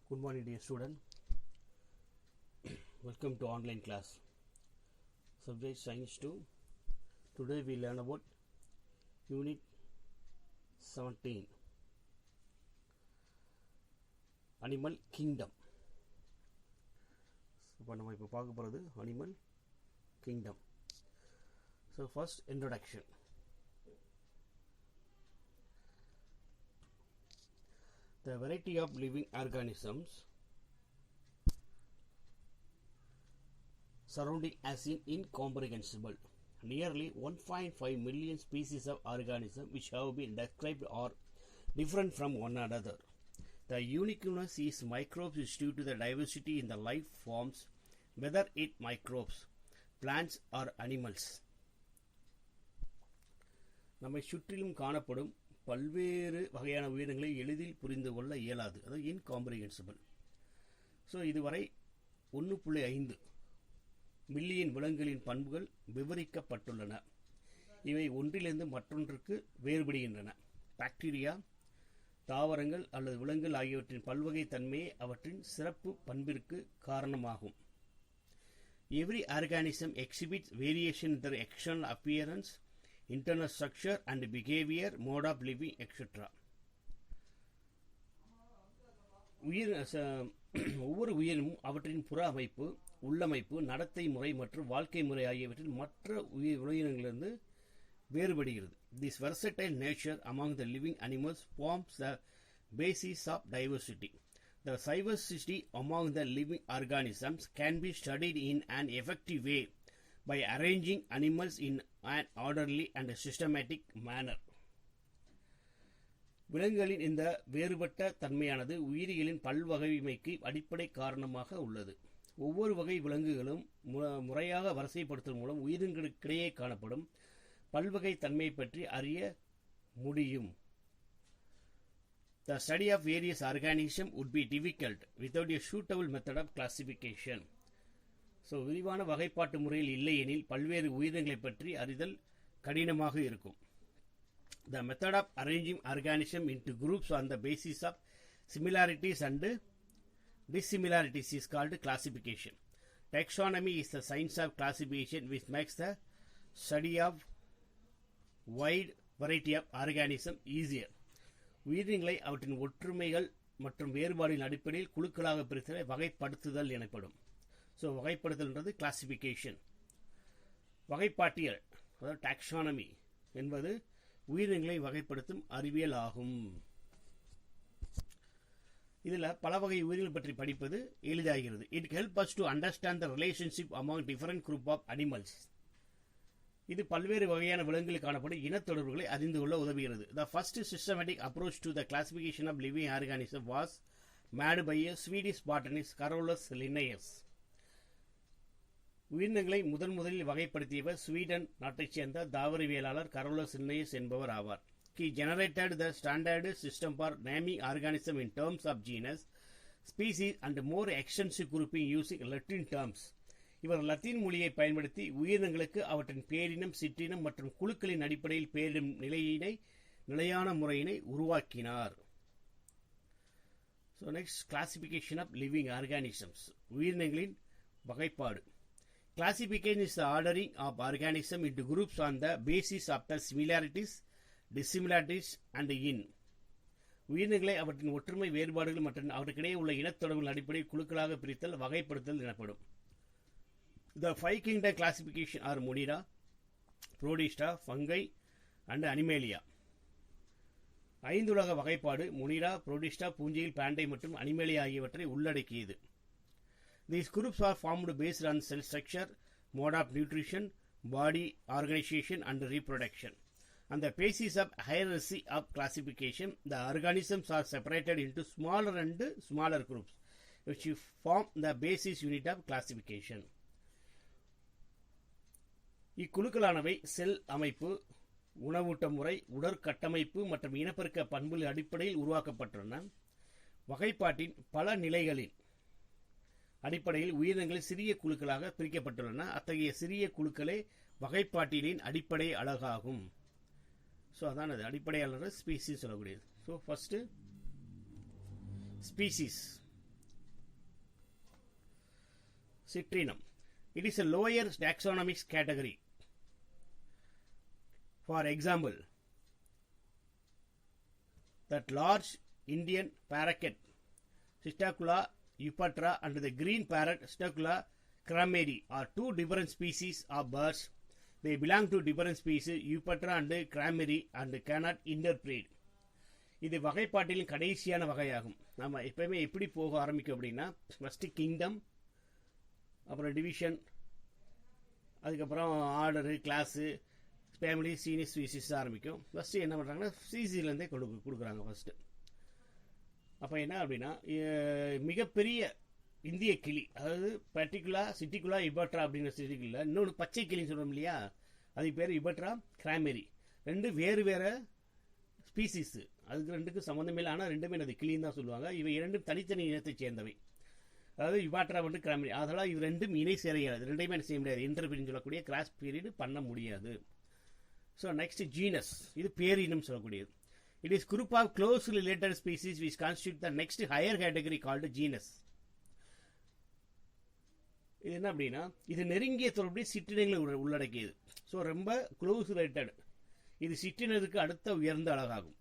Good morning, dear student. Welcome to online class. Subject Science 2. Today we learn about Unit 17. Animal Kingdom. இப்போ நம்ம இப்போ பார்க்க போகிறது Animal Kingdom. So first introduction. The variety of living organisms surrounding us is incomprehensible. Nearly 1.5 million species of organisms which have been described are different from one another. The uniqueness is microbes is due to the diversity in the life forms, whether it microbes, plants or animals. நம்மை சுற்றிலும் காணப்படும் பல்வேறு வகையான உயிரினங்களை எளிதில் புரிந்து கொள்ள இயலாது, அதாவது இன்காம்ப்ரிஹென்சிபிள். ஸோ இதுவரை 1.5 மில்லியன் விலங்குகளின் பண்புகள் விவரிக்கப்பட்டுள்ளன. இவை ஒன்றிலிருந்து மற்றொன்றுக்கு வேறுபடுகின்றன. பாக்டீரியா, தாவரங்கள் அல்லது விலங்குகள் ஆகியவற்றின் பல்வகை தன்மையே அவற்றின் சிறப்பு பண்பிற்கு காரணமாகும். Every organism exhibits variation in their external appearance, internal structure and behavior, mode of living, etc. ஒவ்வொரு உயிரினும் அவற்றின் புற அமைப்பு, உள்ளமைப்பு, நடத்தை முறை மற்றும் வாழ்க்கை முறை ஆகியவற்றில் மற்ற உயிரினங்களிலிருந்து வேறுபடுகிறது. This versatile nature among the living animals forms the basis of diversity. The diversity among the living organisms can be studied in an effective way by arranging animals in an orderly and systematic manner. விலங்குகளின் இந்த வேறுபட்ட தன்மையானது உயிரிகளின் பல்வகைமைக்கு அடிப்படை காரணமாக உள்ளது. ஒவ்வொரு வகை விலங்குகளும் முறையாக வரிசைப்படுத்துவதன் மூலம் உயிரினங்களுக்கிடையே காணப்படும் பல்வகை தன்மையை பற்றி அறிய முடியும். The study of various organisms would be difficult without a suitable method of classification. So விரிவான வகைப்பாட்டு முறையில் இல்லையெனில் பல்வேறு உயிரினங்களை பற்றி அறிதல் கடினமாக இருக்கும். The method of arranging organisms into groups on the basis of similarities and dissimilarities is called classification. Taxonomy is the science of classification which makes the study of wide variety of organisms easier. உயிரினங்களை அவற்றின் ஒற்றுமைகள் மற்றும் வேறுபாடுகளின் அடிப்படையில் குழுக்களாக பிரித்தலை வகைப்படுத்துதல் எனப்படும். So வகைப்படுத்தல்ன்றது classification. வகைப்பாட்டியல், அதாவது taxonomy என்பது உயிரினங்களை வகைப்படுத்தும் அறிவியல் ஆகும். இதில் பல வகை உயிரினங்கள் பற்றி படிப்பது எளிதாகிறது. It help us to understand the relationship among different group of animals. இது பல்வேறு வகையான விலங்குகளில் காணப்படும் இனத்தொடர்புகளை அறிந்து கொள்ள உதவுகிறது. The first systematic approach to the classification of living organism was made by a Swedish botanist Carolus Linnaeus. உயிரினங்களை முதலில் வகைப்படுத்தியவர் ஸ்வீடன் நாட்டைச் சேர்ந்த தாவரவியலாளர் கரோலஸ் லின்னேயஸ் என்பவர் ஆவார். He generated the standard system for naming organisms in terms of genus, species and more extensive grouping using Latin terms. இவர் Latin மொழியை பயன்படுத்தி உயிரினங்களுக்கு அவற்றின் பேரினம், சிற்றினம் மற்றும் குழுக்களின் அடிப்படையில் பெயரிடும் நிலையான முறையினை உருவாக்கினார். So next, classification of living organisms. உயிரினங்களின் வகைப்பாடு. Classification is the ordering of organisms into groups on the basis of the similarities, dissimilarities and in. உயிரினங்களை அவற்றின் ஒற்றுமை, வேறுபாடுகள் மற்றும் அவற்றுக்கிடையே உள்ள இனத்தொடர்புகளின் அடிப்படையில் குழுக்களாக பிரித்தல் வகைப்படுத்தல் எனப்படும். The 5 kingdom classification are Monera, Protista, Fungi and Animalia. 5 உலக வகைப்பாடு மொனிரா, புரோடிஸ்டா, பூஞ்சையில், பாண்டை மற்றும் அனிமேலியா ஆகியவற்றை உள்ளடக்கியது. These groups are formed based on cell structure, mode of nutrition, body organization and reproduction. On the basis of hierarchy of classification, the organisms are separated into smaller and smaller groups, which form the basis unit of classification. இக்குழுக்களானவை செல் அமைப்பு, உணவூட்ட முறை, உடற்கட்டமைப்பு மற்றும் இனப்பெருக்க பண்புகளின் அடிப்படையில் உருவாக்கப்பட்டுள்ளன. வகைப்பாட்டின் பல நிலைகளின் அடிப்படையில் உயிரினங்கள் சிறிய குழுக்களாக பிரிக்கப்பட்டுள்ளன. அத்தகைய சிறிய குழுக்களே வகைப்பாட்டிலின் அடிப்படை அழகாகும். ஸோ அதான் அது அடிப்படையாளர் ஸ்பீசிஸ் சொல்லக்கூடியது. So first species. Citrinum. It is a lower taxonomic category. For example, that large Indian parakeet Cistacula eupatra and the green parrot Cistacula crameri are two different species of birds. They belong to different species eupatra and crameri and cannot interbreed. இது வகைப்பாட்டிலும் கடைசியான வகையாகும். நம்ம எப்பவுமே எப்படி போக ஆரம்பிக்கும் அப்படின்னா, first kingdom, அப்புறம் டிவிஷன், அதுக்கப்புறம் order, class, family, senior species ஆரம்பிக்கும். ஃபர்ஸ்ட் என்ன பண்ணுறாங்கன்னா சிசிலேருந்தே கொடுக்குறாங்க ஃபர்ஸ்ட். அப்போ என்ன அப்படின்னா, மிகப்பெரிய இந்திய கிளி, அதாவது சிட்டிகுலா இபட்ரா அப்படிங்கிற சிட்டிக்குள்ள இன்னொன்று பச்சை கிளின்னு சொல்கிறோம் இல்லையா, அதுக்கு பேர் இபட்ரா கிராமெரி. ரெண்டு வேறு வேறு ஸ்பீசிஸ், அதுக்கு ரெண்டுக்கும் சம்மந்தமே இல்லை, ஆனால் ரெண்டுமே அது கிளின்னு தான் சொல்லுவாங்க. இவை இரண்டும் தனித்தனி இனத்தை சேர்ந்தவை, அதாவது இபாட்ரா வந்து கிராமெரி. அதனால் இது ரெண்டும் இணை சேர இயலாது, ரெண்டையுமே செய்ய முடியாது. இன்டர்பிரின்னு சொல்லக்கூடிய கிராஸ் பீரியட் பண்ண முடியாது. ஸோ நெக்ஸ்ட் ஜீனஸ், இது பேரினம் சொல்லக்கூடியது. It is group of closely related species which constitute the next higher category called genus. இது என்ன அப்படின்னா, இது நெருங்கிய தொடர்புடைய சிற்றினங்களை உள்ளடக்கியது. ஸோ ரொம்ப க்ளோஸ் ரிலேட்டட். இது சிற்றினருக்கு அடுத்த உயர்ந்த அழகாகும்.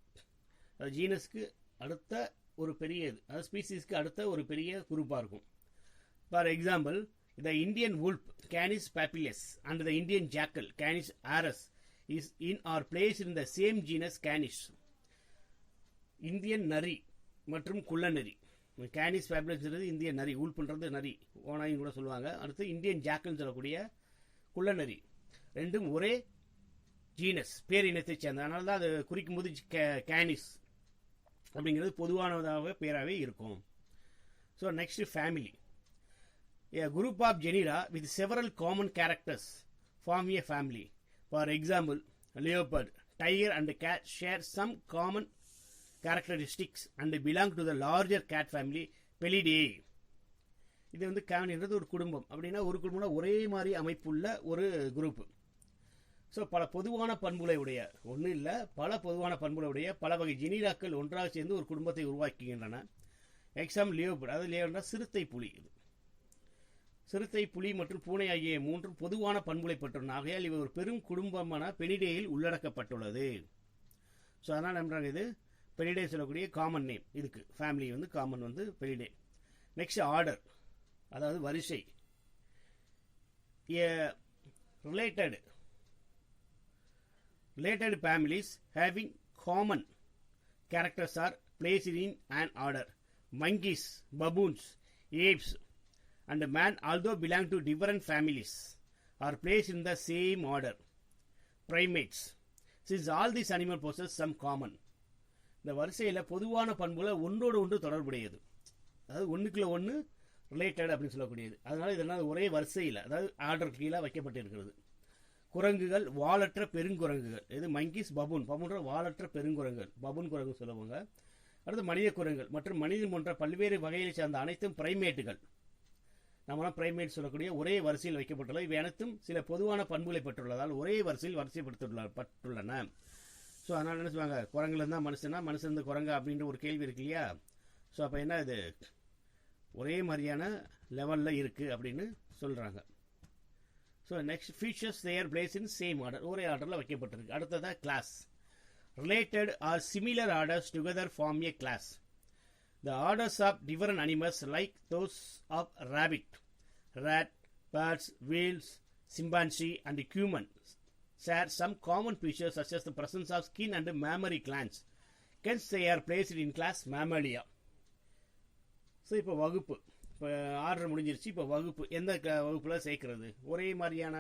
அது ஜீனஸ்க்கு அடுத்த ஒரு பெரிய இது, அதாவது ஸ்பீசிஸ்க்கு அடுத்த ஒரு பெரிய குரூப்பாக இருக்கும். For example, the Indian wolf Canis pallipes and the Indian jackal Canis aureus is in our place in the same genus Canis. Indian நரி மற்றும் குள்ளநரி, கேனிஸ் பாப்புலஸ்ன்றது இந்திய நரி, ஊல்புன்றது நரி, ஓனாயும் கூட சொல்லுவாங்க. அடுத்து இந்தியன் ஜாக்கல்னு சொல்லக்கூடிய குள்ளநரி, ரெண்டும் ஒரே ஜீனஸ் பேரினத்தை சேர்ந்த, அதனால தான் அது குறிக்கும் போது கேனிஸ் அப்படிங்கிறது பொதுவானதாக பேராகவே இருக்கும். So next family. A group of genera with several common characters form a family. For example, leopard, tiger and cat share some common characteristics and belong to the larger cat family Felidae. இது வந்து கேனின்றது ஒரு குடும்பம். அப்படின்னா ஒரு குடும்பம்னா ஒரே மாதிரி அமைப்புள்ள ஒரு குரூப். ஸோ பல பொதுவான பண்புகளை உடைய, ஒன்றும் இல்லை பல பொதுவான பண்புகளை உடைய பல வகை ஜெனிராக்கள் ஒன்றாக சேர்ந்து ஒரு குடும்பத்தை உருவாக்குகின்றன. எக்ஸாம்பிள் லியோபர்ட், அதாவது லியோபர்ட்னா சிறுத்தை புலி. சிறுத்தை, புலி மற்றும் பூனை ஆகிய மூன்றும் பொதுவான பண்புகளை பெற்றுள்ளன. ஆகையால் இவை ஒரு பெரும் குடும்பமான பெனிடேயில் உள்ளடக்கப்பட்டுள்ளது. ஸோ அதனால் நன்றாக இது பெனிடே சொல்லக்கூடிய காமன் நேம். இதுக்கு ஃபேமிலி வந்து காமன் வந்து பெனிடே. நெக்ஸ்ட் ஆர்டர், அதாவது வரிசை. Related families having common characters are placed in an order. Monkeys, baboons, apes and man, although belong to different families, are placed in the same order. Primates, since all these animals possess some common. இந்த வரிசையில் பொதுவான பண்புகளை ஒன்றோடு ஒன்று தொடர்புடையது, அதாவது ஒன்றுக்குள்ள ஒன்று related அப்படின்னு சொல்லக்கூடியது. அதனால இதெல்லாம் ஒரே வரிசையில், அதாவது ஆர்டர் கீழே வைக்கப்பட்டிருக்கிறது. குரங்குகள், வாலற்ற பெருங்குரங்குகள். இது மங்கீஸ், பபூன். பபூன்ற வாலற்ற பெருங்குரங்குகள், பபூன் குரங்கு சொல்லுவாங்க. அடுத்து மனித குரங்குகள் மற்றும் மனிதன் போன்ற பல்வேறு வகையை சேர்ந்த அனைத்தும் பிரைமேட்டுகள். நம்மளாம் பிரைமேட் சொல்லக்கூடிய ஒரே வரிசையில் வைக்கப்பட்டுள்ளது. இவை அனைத்தும் சில பொதுவான பண்புகளை பெற்றுள்ளதால் ஒரே வரிசையில் வரிசைப்படுத்தப்பட்டுள்ளன. ஸோ அதனால் என்ன சொல்லுவாங்க, குரங்குல இருந்தால் மனுஷனா, மனுஷன் இருந்து குரங்கா அப்படின்ற ஒரு கேள்வி இருக்கு இல்லையா. ஸோ அப்போ என்ன, இது ஒரே மாதிரியான லெவலில் இருக்குது அப்படின்னு சொல்கிறாங்க. So next features their place in same order, ஒரே ஆர்டரில் வைக்கப்பட்டிருக்கு. அடுத்ததாக class. Related or similar orders together form a class. The orders of different animals like those of rabbit, rat, birds, whales, chimpanzee and human share some common features such as the presence of skin and mammary glands. Hence they are placed in class Mammalia. So இப்போ வகுப்பு, இப்போ order முடிஞ்சிருச்சு. இப்போ வகுப்பு, எந்த வகுப்பில் சேர்க்கறது, ஒரே மாதிரியான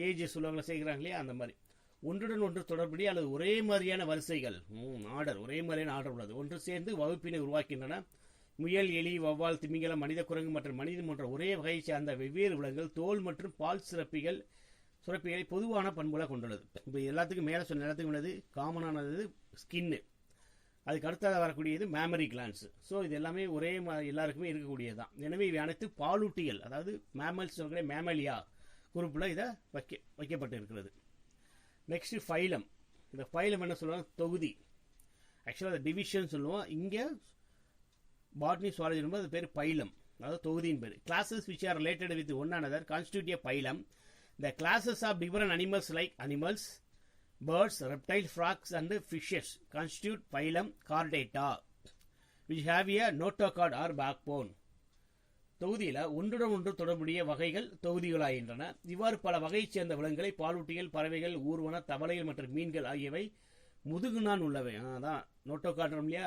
ஏஜஸ் உள்ளவங்களை சேர்க்குறாங்க இல்லையா, அந்த மாதிரி ஒன்றுடன் ஒன்று தொடர்புடைய அல்லது ஒரே மாதிரியான வரிசைகள், ஆர்டர், ஒரே மாதிரியான ஆர்டர் உள்ளது, ஒன்று சேர்ந்து வகுப்பினை உருவாக்கின்றன. முயல், எலி, வௌவால், திமிங்கலம், மனித குரங்கு மற்றும் மனிதன் போன்ற ஒரே வகையை சார்ந்த வெவ்வேறு விலங்குகள் தோல் மற்றும் பால் சுரப்பிகளை பொதுவான பண்புகளை கொண்டுள்ளது. இப்போ எல்லாத்துக்கும் மேலே சொன்ன எல்லாத்துக்கும் உள்ளது காமனானது ஸ்கின்னு, அதுக்கு அடுத்ததாக வரக்கூடியது மேமரி கிளான்ஸ். ஸோ இது எல்லாமே ஒரே எல்லாருக்குமே இருக்கக்கூடியது தான். எனவே இவை அனைத்து பாலூட்டிகள், அதாவது மேமல்ஸ் சொல்லக்கூடிய மேமலியா குரூப்பில் இதை வைக்கப்பட்டு இருக்கிறது. Next phylum. இந்த ஃபைலம் என்ன சொல்லுவாங்க, தொகுதி. ஆக்சுவலாக அதை டிவிஷன் சொல்லுவோம். இங்கே பாட்னி சுவாலஜி அது பேர் பைலம். அதாவது தொகுதியின் பேர். Classes which are related with one another constitute a phylum. The classes of different animals like animals, birds, reptiles, frogs and fishes constitute phylum Chordata, which have a notochord or backbone. தொகுதியில் ஒன்றுடன் ஒன்று தொடர்புடைய வகைகள் தொகுதிகளாகின்றன. இவ்வாறு பல வகையைச் சேர்ந்த விலங்குகளை பாலூட்டிகள், பறவைகள், ஊர்வன, தவளைகள் மற்றும் மீன்கள் ஆகியவை முதுகுநான் உள்ளவை. அதான் நோட்டோகார்டம் இல்லையா,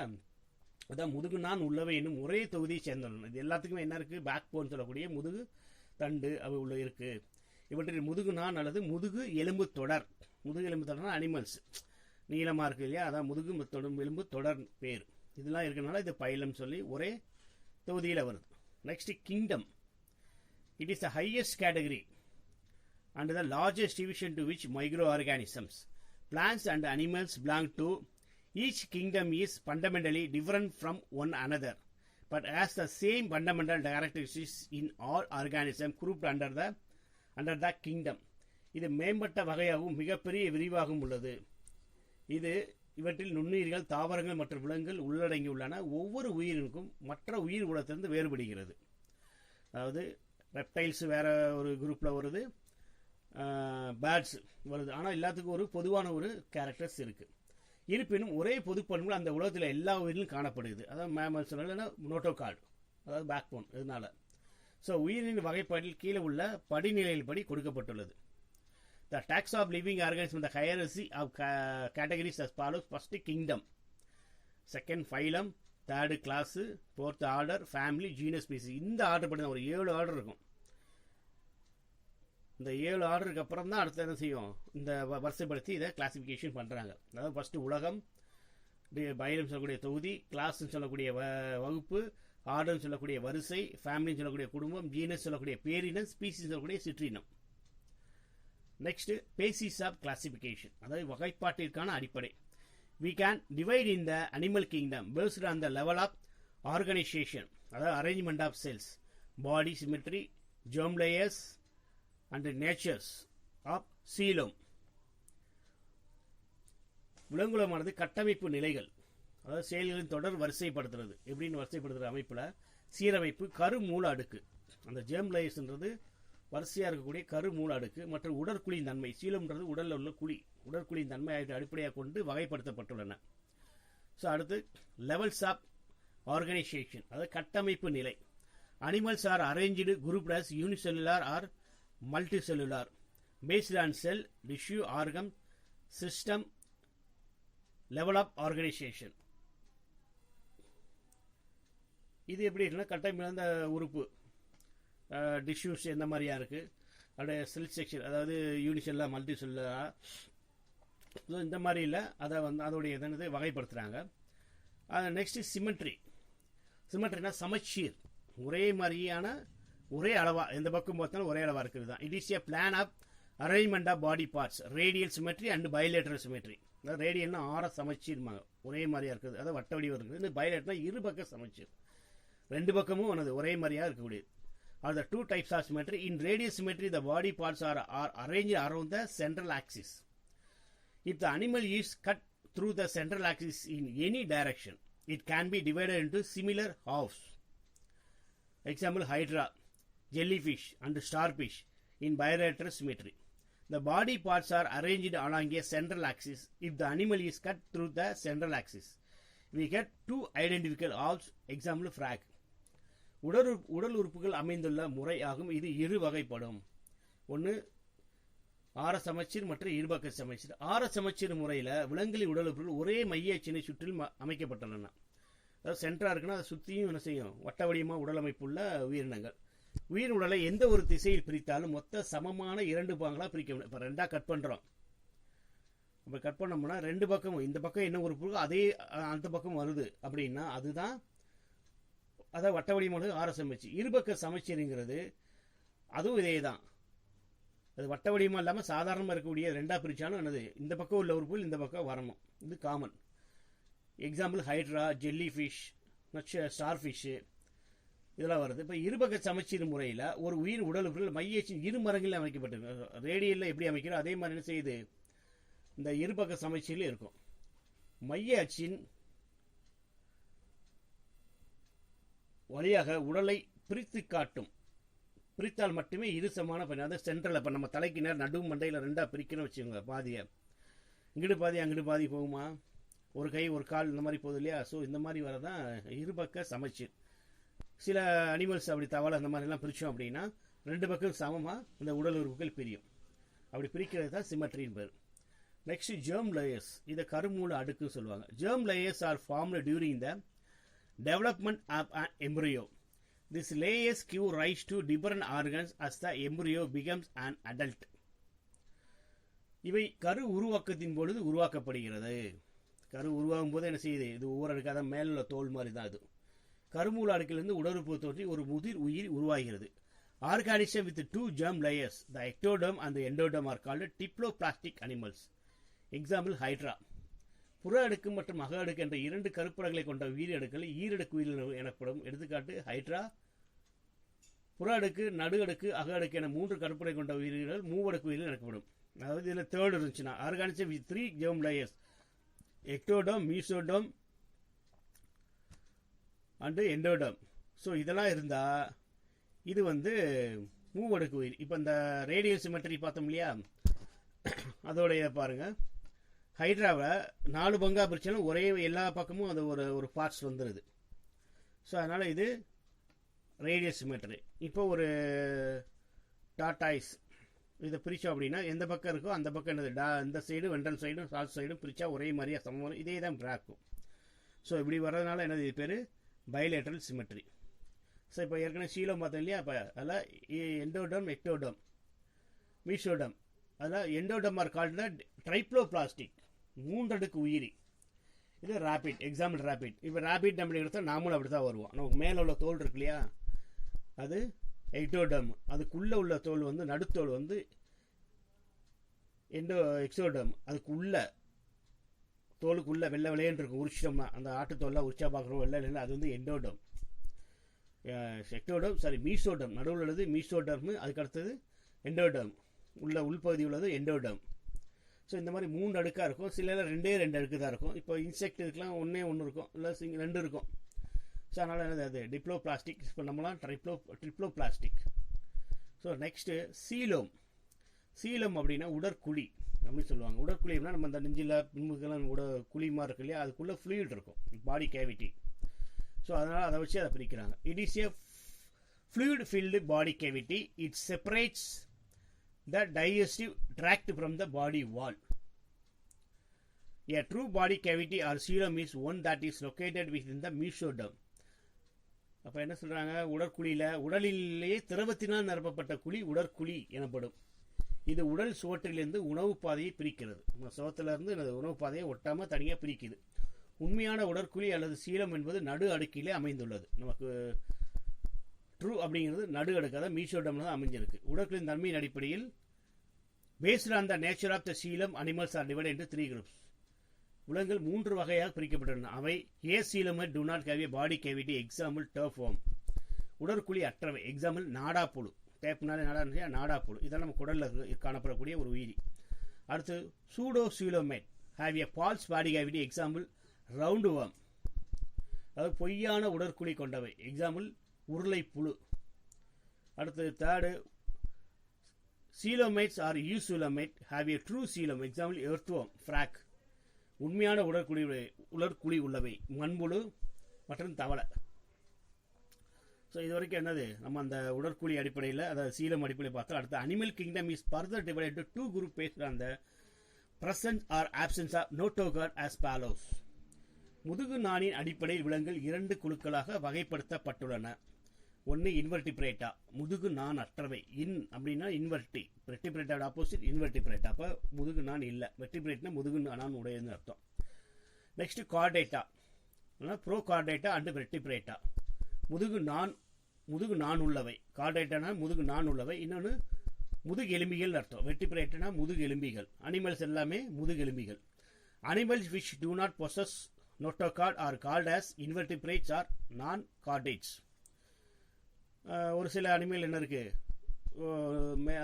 அதான் முதுகுநான் உள்ளவை என்னும் ஒரே தொகுதியை சேர்ந்துள்ளன. இது எல்லாத்துக்குமே என்ன இருக்குது, பேக் போன் சொல்லக்கூடிய முதுகு தண்டு அவை உள்ள இருக்குது. இவற்றில் முதுகுநான் அல்லது முதுகு எலும்பு தொடர், முதுகு எலும்பு தொடர்னா அனிமல்ஸ் நீளமாக இருக்குது இல்லையா, அதான் முதுகு எலும்பு தொடர் பேர். இதெல்லாம் இருக்கிறதுனால இது பைலம் சொல்லி ஒரே தொகுதியில் வருது. Next, kingdom. It is the highest category and the largest division to which microorganisms, plants and animals belong to. Each kingdom is fundamentally different from one another, but has the same fundamental characteristics in all organisms grouped under the kingdom. இது மேம்பட்ட வகையாகவும் மிகப்பெரிய விரிவாகவும் உள்ளது. இவற்றில் நுண்ணுயிர்கள், தாவரங்கள் மற்றும் விலங்குகள் உள்ளடங்கியுள்ளன. ஒவ்வொரு உயிரினுக்கும் மற்ற உயிர் குலத்திலிருந்து வேறுபடுகிறது. அதாவது ரெப்டைல்ஸ் வேற ஒரு குரூப்பில் வருது, பேர்ட்ஸ் வருது. ஆனால் எல்லாத்துக்கும் ஒரு பொதுவான ஒரு கேரக்டர்ஸ் இருக்குது. இருப்பினும் ஒரே பொதுப்பண்புகள் அந்த உலகத்தில் எல்லா உயிரிலும் காணப்படுகிறது. அதாவது மேமல்ஸ் இல்லைன்னா நோட்டோகார்டு, அதாவது பேக் போன். இதனால ஸோ உயிரின் வகைப்பாட்டில் கீழே உள்ள படிநிலையில் படி கொடுக்கப்பட்டுள்ளது. The tax of living organisms in the hierarchy of categories as follows. First, kingdom. Second, phylum. Third, class. Fourth, order, family, genus, species. இந்த ஆர்டர் படி ஒரு 7 ஆர்டர் இருக்கும். இந்த 7 ஆர்டருக்கு அப்புறம் தான் அடுத்து என்ன செய்யும், இந்த வரிசைப்படுத்தி இதை கிளாசிஃபிகேஷன் பண்ணுறாங்க. அதாவது ஃபர்ஸ்ட் உலகம், பைலம் சொல்லக்கூடிய தொகுதி, கிளாஸ்ன்னு சொல்லக்கூடிய வகுப்பு, ஆர்டர்னு சொல்லக்கூடிய வரிசை, ஃபேமிலின்னு சொல்லக்கூடிய குடும்பம், ஜீனஸ் சொல்லக்கூடிய பேரினம், ஸ்பீசிஸ் சொல்லக்கூடிய சிற்றினம். நெக்ஸ்ட், பேசிஸ் ஆஃப் கிளாசிஃபிகேஷன், அதாவது வகைப்பாட்டிற்கான அடிப்படை. We can divide in the animal kingdom based on the level of organization, அதாவது arrangement of cells, body symmetry, germ layers and natures of coelom. விலங்குலமானது கட்டமைப்பு நிலைகள், அதாவது செயல்களின் தொடர் வரிசைப்படுத்துறது. எப்படின்னு வரிசைப்படுத்துகிற அமைப்பில் சீரமைப்பு, கருமூல அடுக்கு, அந்த ஜெர்ம் லேயர்ஸ்ன்றது வரிசையாக இருக்கக்கூடிய கருமூல அடுக்கு, மற்றும் உடற்குழியின் தன்மை, சீலம்ன்றது உடலில் உள்ள குழி, உடற்குழியின் தன்மை அடிப்படையாக கொண்டு வகைப்படுத்தப்பட்டுள்ளன. ஸோ அடுத்து லெவல்ஸ் ஆஃப் ஆர்கனைசேஷன், அதாவது கட்டமைப்பு நிலை. Animals are arrange grouped as unicellular or multicellular based on cell, tissue, organ, system. Level of organisation இது எப்படி இருக்குன்னா, கட்டமைப்பு அந்த உறுப்பு டிஷ்யூஸ் எந்த மாதிரியா இருக்குது, அதோடைய செல் செக்ஷன், அதாவது யூனிசெல்லா, மல்டி செல்லா, இந்த மாதிரி இல்லை, அதை அதோடைய என்னது வகைப்படுத்துகிறாங்க. Next symmetry. சிமெட்ரினா சமச்சீர், ஒரே மாதிரியான ஒரே அளவா, எந்த பக்கம் பார்த்தாலும் ஒரே அளவா இருக்கிறது தான். It is a plan of arrangement of body parts, radial symmetry and bilateral symmetry. அதாவது ரேடியல்னா ஆற சமச்சீர்மாங்க, ஒரே மாதிரியா இருக்குது, அதாவது வட்ட வடிவம் இருக்குது. இந்த பைலேட்டர்னா இரு பக்க சமச்சீர், ரெண்டு பக்கமும் ஒரே மாதிரியா இருக்கக்கூடியது. Are the two types of symmetry. In radial symmetry, the body parts are arranged around the central axis. If the animal is cut through the central axis in any direction, it can be divided into similar halves. Example, hydra, jellyfish and starfish in bilateral symmetry. The body parts are arranged along a central axis. If the animal is cut through the central axis, we get two identical halves. Example, frog. உடல் உறுப்புகள் அமைந்துள்ள முறை ஆகும். இது இரு வகைப்படும். ஒன்று ஆர சமச்சீர் மற்றும் இருபக்க சமச்சீர். ஆர சமச்சீர் முறையில் விலங்குகளின் உடல் உறுப்புகள் ஒரே மைய சினை சுற்றில் அமைக்கப்பட்டுள்ளன. அதாவது சென்டரா இருக்குன்னா அதை சுற்றியும் என்ன செய்யும், வட்ட வடிவமாக உடல் அமைப்புள்ள உயிரினங்கள். உயிர் உடலை எந்த ஒரு திசையில் பிரித்தாலும் மொத்த சமமான 2 பாகங்களாக பிரிக்க முடியும். இப்போ 2ஆக கட் பண்ணுறோம். இப்போ கட் பண்ணோம்னா 2 பக்கமும், இந்த பக்கம் என்ன உறுப்பு அதே அந்த பக்கம் வருது அப்படின்னா அதுதான் அதாவது வட்ட வடிவமாக ஆர சமச்சீர். இருபக்க சமச்சீருங்கிறது அதுவும் இதே தான். அது வட்ட வடிவமாக இல்லாமல் சாதாரணமாக இருக்கக்கூடிய 2ஆக பிரித்தாலும் என்னது, இந்த பக்கம் உள்ள உறுப்புகள் இந்த பக்கம் வரணும். இது common. Example hydra, jelly fish, star fish இதெல்லாம் வருது. இப்போ இருபக்க சமச்சீர் முறையில் ஒரு உயிர் உடல் உறுப்புகள் மையச்சின் இரு மரங்களில் அமைக்கப்பட்டிருக்கு. ரேடியலில் எப்படி அமைக்கிறோம் அதே மாதிரி என்ன செய்யுது, இந்த இருபக்க சமச்சீரில் இருக்கும். மைய அச்சின் வழியாக உடலை பிரித்து காட்டும். பிரித்தால் மட்டுமே இரு சமான பயன். அதாவது சென்ட்ரல், இப்போ நம்ம தலைக்கு நேரம் நடுவு மண்டையில் 2 பிரிக்கணும்னு வச்சுக்கோங்க, பாதியை இங்கிட்டு பாதி அங்கிட்டு பாதி போகுமா, ஒரு கை ஒரு கால் இந்த மாதிரி போகுது இல்லையா. ஸோ இந்த மாதிரி வரதான் இருபக்க சமச்சீர். சில அனிமல்ஸ் அப்படி தவளை அந்த மாதிரிலாம் பிரித்தோம் அப்படின்னா 2 பக்கம் சமமாக இந்த உடல் உறுப்புகள் பிரியும். அப்படி பிரிக்கிறது தான் சிமெட்ரின்னு பேர். Next germ layers. இதை கருமூல அடுக்குன்னு சொல்லுவாங்க. Germ layers are formed during the development of an embryo. These layers give rise to different organs as the embryo becomes an adult. இவை கரு உருவாக்கத்தின் பொழுது உருவாக்கப்படுகிறது. கரு உருவாகும் போது என்ன செய்யுது, இது ஒவ்வொரு அடுக்காக மேலுள்ள தோல் மாதிரி தான். இது கருமூல அடுக்கிலிருந்து உடலுறுப்பு தோன்றி ஒரு முதிர் உயிர் உருவாகிறது. Organism with 2 germ layers, the ectoderm and the endoderm are called diploplastic animals. Example hydra. புற அடுக்கு மற்றும் அக அடுக்கு என்ற 2 கருப்படங்களை கொண்ட உயிரடுக்கள் ஈரடுக்கு உயிரினம் எனப்படும். எடுத்துக்காட்டு ஹைட்ரா. புற அடுக்கு, நடு அடுக்கு, அக அடுக்கு என 3 கருப்படை கொண்ட உயிரினங்கள் மூவடுக்கு உயிரினம் எனப்படும். அதாவது இதில் தேர்ட் இருந்துச்சுன்னா organism with 3 germ layers, ectoderm, mesoderm and endoderm. So இதெல்லாம் இருந்தால் இது மூவடுக்கு உயிர். இப்போ இந்த ரேடியல் சிமெட்ரி பார்த்தோம் இல்லையா, அதோடைய பாருங்கள், ஹைட்ராவை 4 பங்காக பிரித்தாலும் ஒரே எல்லா பக்கமும் அது ஒரு பார்ட்ஸ் வந்துடுது. ஸோ அதனால் இது ரேடியல் சிமெட்ரி. இப்போ ஒரு டாட்டாய்ஸ் இதை பிரித்தோம் அப்படின்னா எந்த பக்கம் இருக்கோ அந்த பக்கம் என்னது இந்த சைடு வென்ட்ரல் சைடும் சால்ட் சைடும் பிரித்தா ஒரே மாதிரியாக சமம், இதே தான் பிராக்கும். ஸோ இப்படி வர்றதுனால என்னது இது பேர் பைலேட்ரல் சிமெட்ரி. ஸோ இப்போ ஏற்கனவே சீலம் பார்த்தோம் இல்லையா, இப்போ அதில் எண்டோடர்ம், எக்டோடர்ம், மீசோடர்ம். அதில் எண்டோடர்ம் ஆர் கால்டு ட்ரைப்ளோபிளாஸ்டிக், 3 அடுக்கு உயிரி. இது ரேபிட். Example rabbit. இப்போ ரேபிட் நம்ம எடுத்தால் நாமளும் அப்படி தான் வருவோம். நமக்கு மேலே உள்ள தோல் இருக்கு இல்லையா, அது எக்டோடர்ம். அதுக்குள்ளே உள்ள தோல் நடுத்தோல் எக்ஸோடர்ம். அதுக்குள்ள தோலுக்குள்ள வெள்ளை விளையன்னு இருக்கும். உரிச்சிட்டோம்னா அந்த ஆட்டுத்தோல்லாம் உரிச்சா பார்க்குறோம் வெள்ளை இல்லைன்னா அது எண்டோடர்ம். Ectoderm sorry mesoderm. நடுவில் உள்ளது மீசோடர்ம். அதுக்கு அடுத்தது எண்டோடர்ம். உள்பகுதி உள்ளது எண்டோடர்ம். ஸோ இந்த மாதிரி 3 அடுக்காக இருக்கும். சில 2 அடுக்கு தான் இருக்கும். இப்போ இன்செக்ட் இதுக்கெலாம் 1 இருக்கும், இல்லை 2 இருக்கும். ஸோ அதனால் என்னது அது டிப்ளோபிளாஸ்டிக். இப்போ நம்மளாம் ட்ரிப்ளோபிளாஸ்டிக். ஸோ நெக்ஸ்ட்டு சீலம். சீலம் அப்படின்னா உடற்குழி அப்படின்னு சொல்லுவாங்க. உடற்குழி அப்படின்னா நம்ம அந்த நெஞ்சில் பின்புக்கெல்லாம் குழி மாதிரி இருக்கு இல்லையா, அதுக்குள்ளே ஃப்ளூயிட் இருக்கும், பாடி கேவிட்டி. ஸோ அதனால் அதை வச்சு அதை பிரிக்கிறாங்க. It is a fluid filled body cavity. It separates the digestive tract from the body wall. A true body cavity or coelom is one that is located within the mesoderm. அப்போ என்ன சொல்கிறாங்க, உடலிலேயே திரவத்தினால் நிரப்பப்பட்ட குழி உடற்குழி எனப்படும். இது உடல் சுவற்றிலிருந்து உணவு பாதையை பிரிக்கிறது. நம்ம சுவத்திலிருந்து உணவு பாதையை ஒட்டாமல் தனியாக பிரிக்குது. உண்மையான உடற்குழி அல்லது சீலம் என்பது நடு அடுக்கிலே அமைந்துள்ளது. நமக்கு ட்ரூ அப்படிங்கிறது நடு அடுக்காக மீசோடம்ல தான் அமைஞ்சிருக்கு. உடற்குழியின் தன்மையின் அடிப்படையில் based on the nature of the coelom animals are divided into 3 groups. விலங்குகள் 3 வகையாக பிரிக்கப்பட்டுள்ளன. அவை acoelomate do not have a body cavity. Example tapeworm. உடற்குழி அற்றவை. எக்ஸாம்பிள் நாடாப்புழு. டேப்னாலே நாடாப்புழு. இதெல்லாம் நம்ம குடலில் காணப்படக்கூடிய ஒரு உயிரி. அடுத்து pseudocoelomate have a false body cavity. Example roundworm. அதாவது பொய்யான உடற்குழி கொண்டவை. எக்ஸாம்பிள் உருளை புழு. அடுத்து third coelomates or eucoelomate have a true Seelam. Example earthworm, frog. உண்மையான உடற்குழி உள்ளவை மண்புழு மற்றும் தவளை. ஸோ இது வரைக்கும் என்னது நம்ம அந்த உடற்குழி அடிப்படையில் அதாவது சீலம் அடிப்படையில் பார்த்தா, அடுத்த animal kingdom is further divided to 2 groups based on the presence or absence of notochord as follows. முதுகு நாணின் அடிப்படையில் விலங்குகள் 2 குழுக்களாக வகைப்படுத்தப்பட்டுள்ளன. ஒன்று இன்வெர்டிபிரேட்டா, முதுகு நான் அற்றவை. அப்படின்னா இன்வெர்டி. வெர்டிபிரேட்டாவோட ஆப்போசிட் இன்வெர்டிபிரேட்டா. அப்போ முதுகு நான் இல்லை. வெர்டிபிரேட்னா முதுகு நான் உடையதுன்னு அர்த்தம். Next Chordata, bro Chordata and Vertebrata. முதுகு நான் உள்ளவை. கார்டேட்டானா முதுகு நான் உள்ளவை. இன்னொன்று முதுகு எலும்பிகள் அர்த்தம். வெர்டிபிரேட்டனா முதுகு எலும்பிகள். அனிமல்ஸ் எல்லாமே முதுகு எலும்பிகள். Animals which do not possess notochord are called as invertebrates or non-chordates. ஒரு சில அனிமல் என்ன இருக்கு,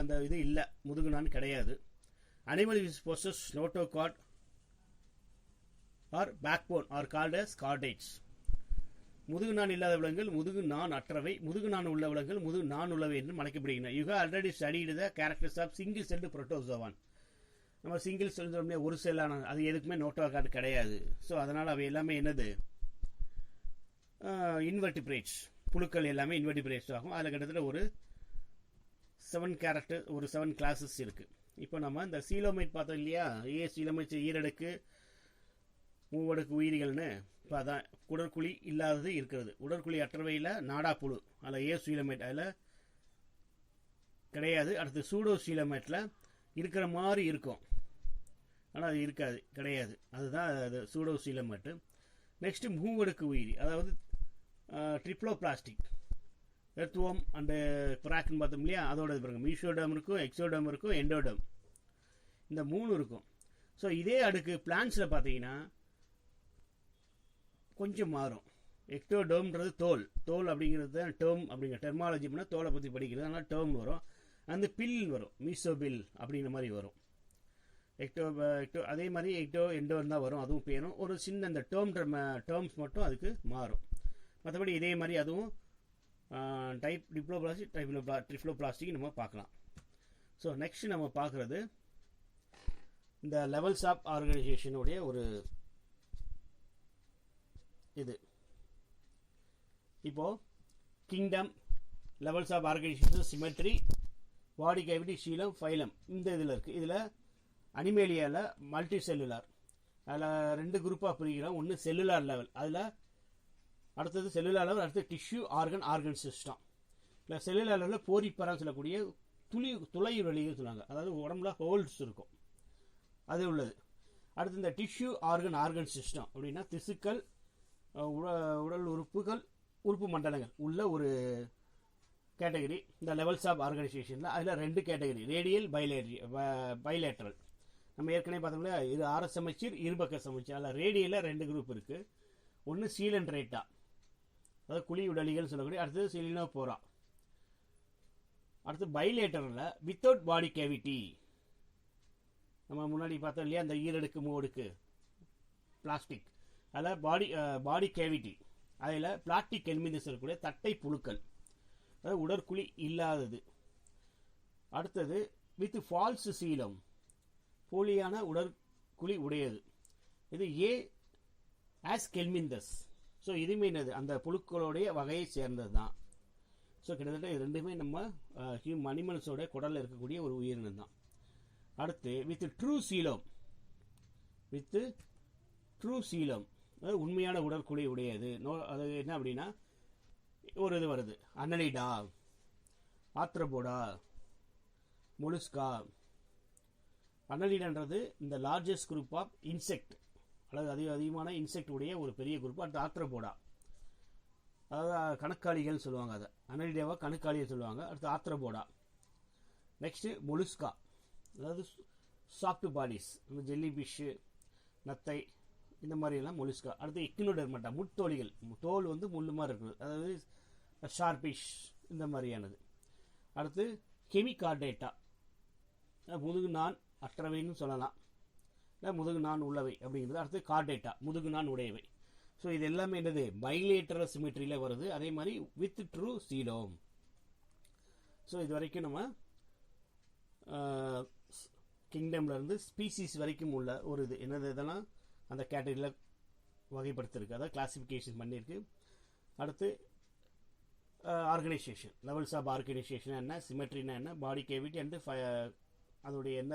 அந்த இது இல்லை, முதுகு நான் கிடையாது. Animal which possess notochord or backbone are called as chordates. முதுகு நான் இல்லாத விலங்குகள் முதுகு நான் அற்றவை, முதுகு நான் உள்ள விலங்குகள் முதுகு நான் உள்ளவை என்று அழைக்கப்படுகின்றன. You have already studied the characters of single celled protozoan. நம்ம சிங்கிள் செல் ஒரு செல்லான அது எதுக்குமே நோட்டோ கார்டு கிடையாது. ஸோ அதனால் அவை எல்லாமே என்னது, இன்வெர்டிபிரேட்ஸ், புழுக்கள் எல்லாமே இன்வெர்டிபிரேட்ஸ் ஆகும். அதில் கிட்டத்தட்ட ஒரு 7 கேரக்டர், ஒரு 7 கிளாஸஸ் இருக்குது. இப்போ நம்ம இந்த சீலோமைட் பார்த்தோம் இல்லையா, சீலோமைட் ஈரடுக்கு மூவடுக்கு உயிரிகள்னு. இப்போ அதான் உடற்குழி இல்லாதது இருக்கிறது. உடற்குழி அற்றவையில் நாடாப்புழு, அதில் சீலோமைட் அதில் கிடையாது. அடுத்து சூடோ சீலோமைட்டில் இருக்கிற மாதிரி இருக்கும், ஆனால் அது இருக்காது, கிடையாது. அதுதான் அது சூடோ சீலோமைட்டு. நெக்ஸ்ட்டு மூவடுக்கு உயிரி, அதாவது ட்ரிப்ளோபிளாஸ்டிக், எர்த்வோம் அண்டு பிராக்னு பார்த்தோம் இல்லையா, அதோட இது பாருங்க, மீஷோடம் இருக்கும், எக்ஸோடம் இருக்கும், எண்டோடம், இந்த 3 இருக்கும். ஸோ இதே அடுக்கு பிளான்ஸில் பார்த்தீங்கன்னா கொஞ்சம் மாறும். எக்டோடோம்ன்றது தோல், தோல் அப்படிங்கிறது தான் டேர்ம், அப்படிங்கிற டெர்மாலஜி பண்ணால் தோலை பற்றி படிக்கிறது, அதனால் டேர்ம் வரும். அந்த பில் வரும், மீசோபில் அப்படிங்கிற மாதிரி வரும். எக்டோ அதே மாதிரி எக்டோ எண்டோன்னு தான் வரும், அதுவும் பேரும். ஒரு சின்ன அந்த டேர்ம்ஸ் மட்டும் அதுக்கு மாறும். மற்றபடி இதே மாதிரி அதுவும் டிப்ளோபிளாஸ்டிக் ட்ரிப்ளோபிளாஸ்டிக் நம்ம பார்க்கலாம். ஸோ நெக்ஸ்ட் நம்ம பார்க்குறது இந்த லெவல்ஸ் ஆஃப் ஆர்கனைசேஷனுடைய ஒரு இது. இப்போ kingdom, levels of organisation, symmetry, body cavity, coelom, phylum, இந்த இதில் இருக்குது. இதில் அனிமேலியாவில் மல்டி செல்லுலார், அதில் 2 குரூப்பாக பிரிக்கிறோம். ஒன்று செல்லுலார் லெவல், அதில் அடுத்தது செல்லுலார் லெவல், அடுத்தது டிஷ்யூ ஆர்கன் சிஸ்டம். இல்லை செல்லுலார் லெவலில் போரிப்பரான்னு சொல்லக்கூடிய துளை வெளியே சொல்லுவாங்க, அதாவது உடம்புல ஹோல்ஸ் இருக்கும், அது உள்ளது. அடுத்து இந்த டிஷ்யூ ஆர்கன் சிஸ்டம் அப்படின்னா திசுக்கள், உடல் உறுப்புகள், உறுப்பு மண்டலங்கள் உள்ள ஒரு கேட்டகரி. இந்த லெவல்ஸ் ஆஃப் ஆர்கனைசேஷனில் அதில் 2 கேட்டகரி, ரேடியல், பைலேட்ரல். நம்ம ஏற்கனவே பார்த்தோம்னா இது ஆர சமச்சீர், இருபக்க சமச்சீர். அதில் ரேடியலில் 2 குரூப் இருக்குது. ஒன்று சீலன்ட்ரேட்டா, அதாவது குழி உடலிகள் சொல்லக்கூடிய, அடுத்தது சிலினோபோரா. அடுத்து பைலேட்டரில் வித்தவுட் பாடி கேவிட்டி, நம்ம முன்னாடி பார்த்தோம் இல்லையா அந்த ஈரடுக்கு மூவடுக்கு பிளாஸ்டிக், அதில் பாடி கேவிட்டி, அதில் பிளாஸ்டிக் எல்மிந்து சொல்லக்கூடிய தட்டை புழுக்கள், அதாவது உடற்குழி இல்லாதது. அடுத்தது வித் ஃபால்ஸ் சீலம், போலியான உடற்குழி உடையது. இது ஆஸ்கெல்மிந்தஸ். ஸோ இதுவுமே என்னது, அந்த புழுக்களுடைய வகையை சேர்ந்தது தான். ஸோ கிட்டத்தட்ட இது ரெண்டுமே நம்ம அனிமல்ஸோட குடலில் இருக்கக்கூடிய ஒரு உயிரினம் தான். அடுத்து வித் ட்ரூ சீலம், அதாவது உண்மையான உடற்குழி உடையது. அது என்ன அப்படின்னா ஒரு இது வருது, அன்னலிடா, ஆத்ரபோடா, மொலுஸ்கா. அன்னலிடான்றது இந்த லார்ஜஸ்ட் குரூப் ஆஃப் இன்செக்ட், அல்லது அதிகமான இன்செக்ட் உடைய ஒரு பெரிய குரூப். அடுத்து ஆத்ரபோடா, அதாவது கணக்காளிகள் சொல்லுவாங்க, அதை அன்னலிடாவை கணக்காளிகள் சொல்லுவாங்க. அடுத்து ஆத்ரபோடா. நெக்ஸ்ட்டு மொலுஸ்கா, அதாவது சாஃப்ட் பாடிஸ், இந்த ஜெல்லி ஃபிஷ்ஷு, நத்தை, இந்த மாதிரியெல்லாம் மொலுஸ்கா. அடுத்து எக்கினோடெர்மட்டா, முட்தோலிகள், தோல் வந்து முள்ளு மாதிரி இருக்குது, அதாவது ஷார்பிஷ், இந்த மாதிரியானது. அடுத்து கெமிகார்டேட்டா, முதுகு நான் அற்றவைன்னு சொல்லலாம், இல்லை முதுகு நான் உள்ளவை அப்படிங்கிறது. அடுத்து கார்டேட்டா, முதுகு நான் உடையவை. ஸோ இது எல்லாமே என்னது, பைலேட்டரல் சிமெட்ரியில் வருது. அதே மாதிரி வித் ட்ரூ சீலோம். ஸோ இது வரைக்கும் நம்ம கிங்டம்லேருந்து ஸ்பீசிஸ் வரைக்கும் உள்ள ஒரு இது என்னது, இதெல்லாம் அந்த கேட்டகரியில் வகைப்படுத்திருக்கு, அதாவது கிளாசிஃபிகேஷன் பண்ணியிருக்கு. அடுத்து ஆர்கனைசேஷன், லெவல்ஸ் ஆஃப் ஆர்கனைசேஷன் என்ன, சிமெட்ரினா என்ன, பாடி கேவிட்டி அண்டு அதோடைய என்ன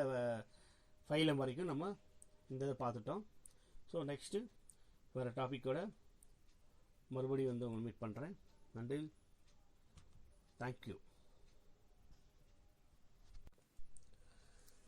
ஃபைலம் வரைக்கும் நம்ம இந்த இதை பார்த்துட்டோம். ஸோ நெக்ஸ்ட்டு வேறு டாப்பிக்கோட மறுபடியும் வந்து உங்களை மீட் பண்ணுறேன். நன்றி, தேங்க்யூ.